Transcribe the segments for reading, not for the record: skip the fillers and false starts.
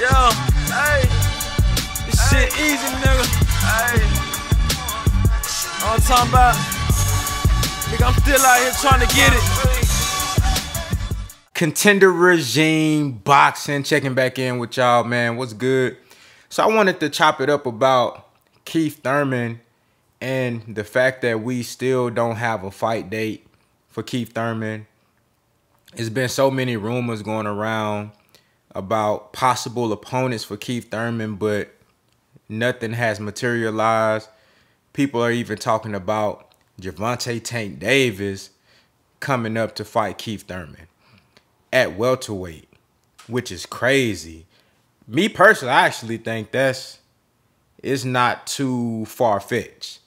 Yeah, hey, this shit easy, nigga. Hey, all I'm talking about, nigga, I'm still out here trying to get it. Contender Regime Boxing, checking back in with y'all, man. What's good? So I wanted to chop it up about Keith Thurman and the fact that we still don't have a fight date for Keith Thurman. There's been so many rumors going around about possible opponents for Keith Thurman, but nothing has materialized. People are even talking about Gervonta Tank Davis coming up to fight Keith Thurman at welterweight, which is crazy. Me personally, I actually think it's not too far-fetched.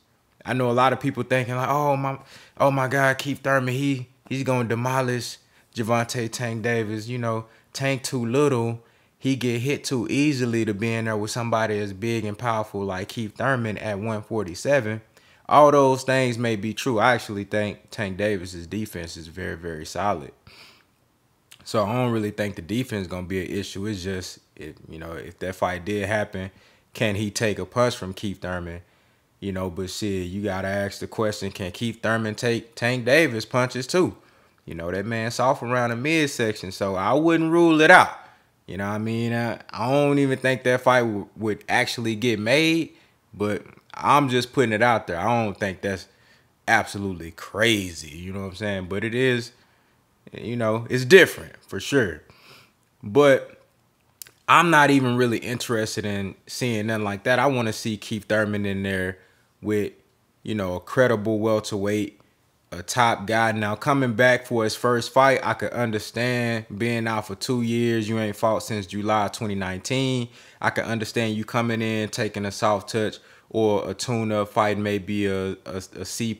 I know a lot of people thinking like, oh my God, Keith Thurman, he's gonna demolish Gervonta Tank Davis. You know, Tank too little. He get hit too easily to be in there with somebody as big and powerful like Keith Thurman at 147. All those things may be true. I actually think Tank Davis's defense is very, very solid. So I don't really think the defense is gonna be an issue. It's just, if that fight did happen, can he take a punch from Keith Thurman? You know, but shit, you gotta ask the question: can Keith Thurman take Tank Davis punches too? You know, that man's soft around the midsection, so I wouldn't rule it out. You know what I mean? I don't even think that fight would actually get made, but I'm just putting it out there. I don't think that's absolutely crazy. You know what I'm saying? But it is, it's different for sure. But I'm not even really interested in seeing nothing like that. I want to see Keith Thurman in there with, a credible welterweight, a top guy. Now, coming back for his first fight, I could understand being out for 2 years. You ain't fought since July 2019. I could understand you coming in, taking a soft touch or a tune-up fight, maybe a C+,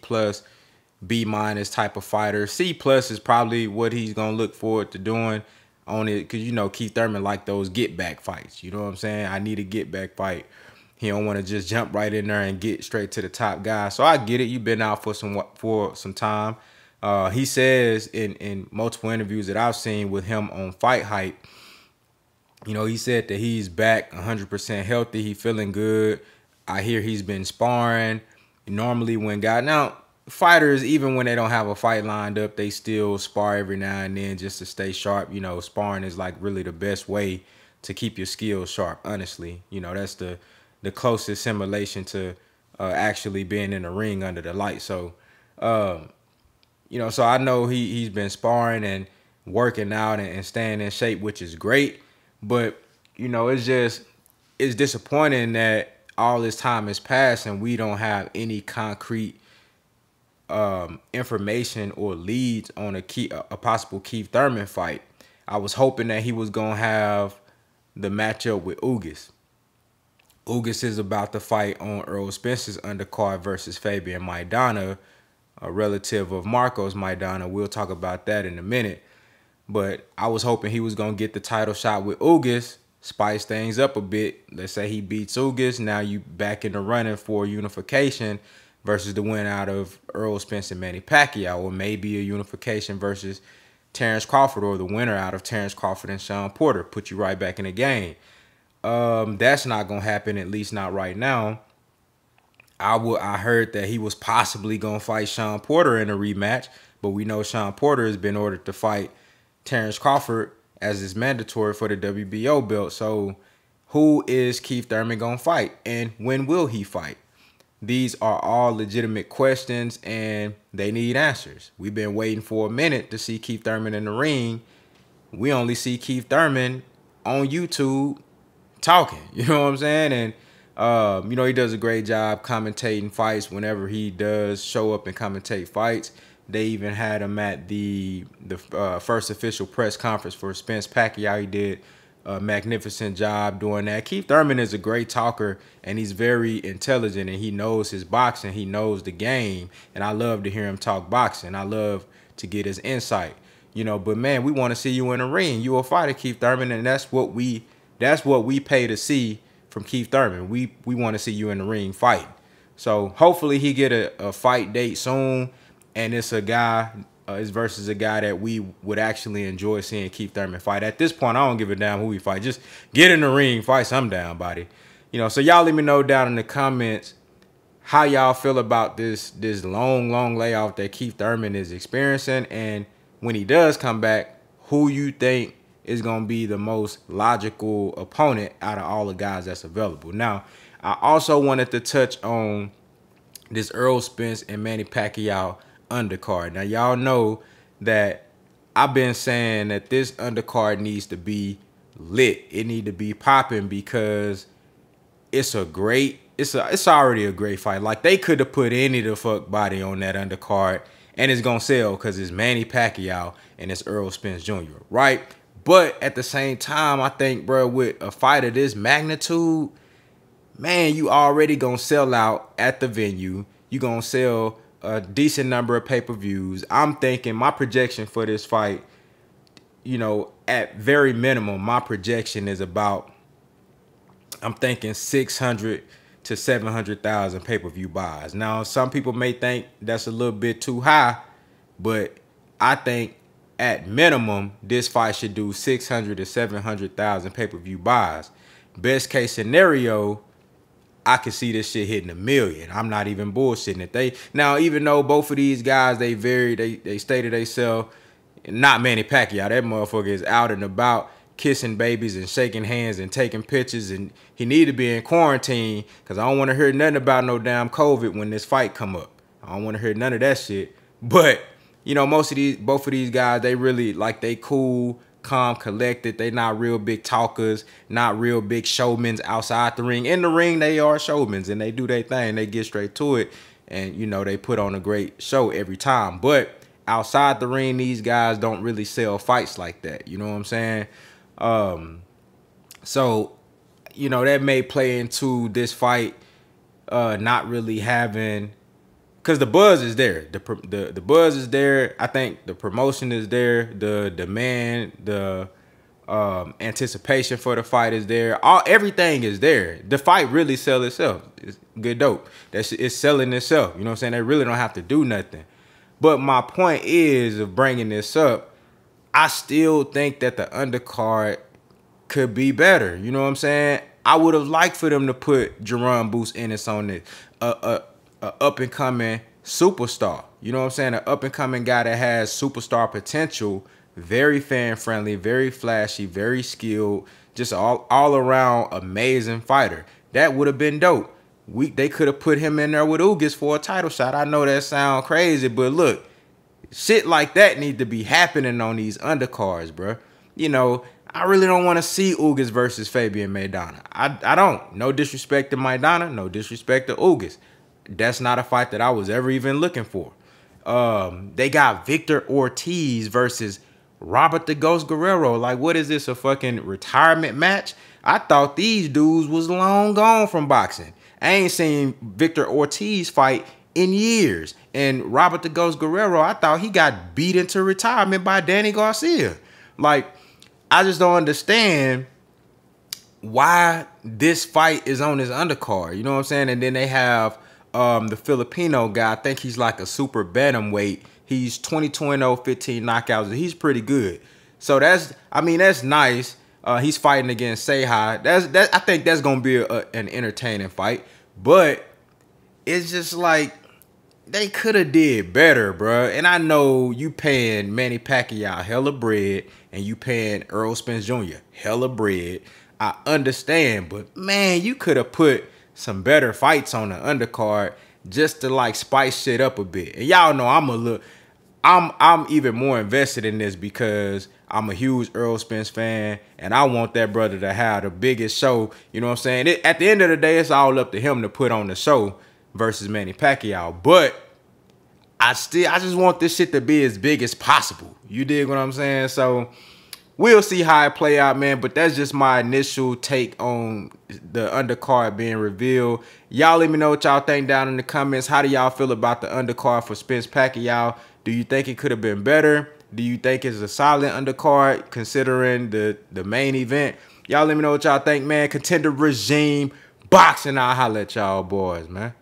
B- type of fighter. C+ is probably what he's going to look forward to doing on it because, Keith Thurman like those get-back fights. You know what I'm saying? I need a get-back fight. He don't want to just jump right in there and get straight to the top guy. So I get it. You've been out for some time. He says in multiple interviews that I've seen with him on Fight Hype, he said that he's back 100% healthy. He feeling good. I hear he's been sparring. Normally when fighters, even when they don't have a fight lined up, they still spar every now and then just to stay sharp. Sparring is like really the best way to keep your skills sharp, honestly. That's the closest simulation to actually being in the ring under the light. So, so I know he's been sparring and working out and staying in shape, which is great. But, it's disappointing that all this time has passed and we don't have any concrete information or leads on a possible Keith Thurman fight. I was hoping that he was going to have the matchup with Ugas. Ugas is about to fight on Earl Spence's undercard versus Fabian Maidana, a relative of Marcos Maidana. We'll talk about that in a minute. But I was hoping he was going to get the title shot with Ugas, spice things up a bit. Let's say he beats Ugas. Now you back in the running for unification versus the win out of Earl Spence and Manny Pacquiao, or maybe a unification versus Terrence Crawford, or the winner out of Terrence Crawford and Sean Porter. Put you right back in the game. That's not gonna happen, at least not right now. I heard that he was possibly gonna fight Sean Porter in a rematch, but we know Sean Porter has been ordered to fight Terrence Crawford as is mandatory for the WBO belt. So who is Keith Thurman gonna fight, and when will he fight? These are all legitimate questions and they need answers. We've been waiting for a minute to see Keith Thurman in the ring. We only see Keith Thurman on YouTube talking, you know what I'm saying? And he does a great job commentating fights whenever he does show up and commentate fights. They even had him at the first official press conference for Spence Pacquiao. He did a magnificent job doing that. Keith Thurman is a great talker and he's very intelligent and he knows his boxing. He knows the game, and I love to hear him talk boxing. I love to get his insight, but man, we want to see you in the ring. You a fighter, Keith Thurman, and that's what we pay to see from Keith Thurman. We want to see you in the ring fighting. So hopefully he get a fight date soon, and it's a guy is versus a guy that we would actually enjoy seeing Keith Thurman fight. At this point, I don't give a damn who we fight. Just get in the ring, fight some down body. You know, so y'all let me know down in the comments how y'all feel about this long layoff that Keith Thurman is experiencing. And when he does come back, who you think is going to be the most logical opponent out of all the guys that's available. Now, I also wanted to touch on this Errol Spence and Manny Pacquiao undercard. Now, y'all know that I've been saying that this undercard needs to be lit. It need to be popping because it's already a great fight. Like, they could have put any of the fuck body on that undercard and it's gonna sell because it's Manny Pacquiao and it's Errol Spence Jr., right? But at the same time, I think, bro, with a fight of this magnitude, man, you already gonna sell out at the venue. You gonna sell a decent number of pay-per-views. I'm thinking my projection for this fight, you know, at very minimum, my projection is about, I'm thinking 600 to 700,000 pay-per-view buys. Now, some people may think that's a little bit too high, but I think at minimum, this fight should do 600 to 700,000 pay-per-view buys. Best case scenario, I could see this shit hitting 1 million. I'm not even bullshitting it. Now, even though both of these guys, they stated they sell, not Manny Pacquiao, that motherfucker is out and about kissing babies and shaking hands and taking pictures, and he need to be in quarantine because I don't want to hear nothing about no damn COVID when this fight come up. I don't want to hear none of that shit. But you know, both of these guys, they really, like, they cool, calm, collected. They not real big talkers, not real big showmans outside the ring. In the ring, they are showmans, and they do their thing. They get straight to it, and, you know, they put on a great show every time. But outside the ring, these guys don't really sell fights like that. You know what I'm saying? So, you know, that may play into this fight not really having... Because the buzz is there. The buzz is there. I think the promotion is there. The demand, the anticipation for the fight is there. Everything is there. The fight really sells itself. It's good dope. It's selling itself. You know what I'm saying? They really don't have to do nothing. But my point is, of bringing this up, I still think that the undercard could be better. You know what I'm saying? I would have liked for them to put Jerome Boost Ennis on it. A up-and-coming superstar. You know what I'm saying? An up-and-coming guy that has superstar potential, very fan-friendly, very flashy, very skilled, just all-around amazing fighter. That would have been dope. They could have put him in there with Ugas for a title shot. I know that sound crazy, but look, shit like that need to be happening on these undercards, bro. You know, I really don't want to see Ugas versus Fabian Maidana. I don't. No disrespect to Maidana, no disrespect to Ugas. That's not a fight that I was ever even looking for. They got Victor Ortiz versus Robert the Ghost Guerrero. Like, what is this, a fucking retirement match? I thought these dudes was long gone from boxing. I ain't seen Victor Ortiz fight in years. And Robert the Ghost Guerrero, I thought he got beat into retirement by Danny Garcia. Like, I just don't understand why this fight is on this undercard. You know what I'm saying? And then they have the Filipino guy. I think he's like a super bantamweight. He's 22-0, 15 knockouts. He's pretty good. So that's nice. He's fighting against Sehi. I think that's gonna be an entertaining fight. But it's just like they could have did better, bro. And I know you paying Manny Pacquiao hella bread and you paying Errol Spence Jr. hella bread. I understand, but man, you could have put some better fights on the undercard just to like spice shit up a bit. And y'all know I'm even more invested in this because I'm a huge Errol Spence fan and I want that brother to have the biggest show. You know what I'm saying? At the end of the day, it's all up to him to put on the show versus Manny Pacquiao. But I just want this shit to be as big as possible. You dig what I'm saying? So we'll see how it play out, man. But that's just my initial take on the undercard being revealed. Y'all let me know what y'all think down in the comments. How do y'all feel about the undercard for Spence Pacquiao? Do you think it could have been better? Do you think it's a solid undercard considering the main event? Y'all let me know what y'all think, man. Contender regime boxing. I'll holla at y'all boys, man.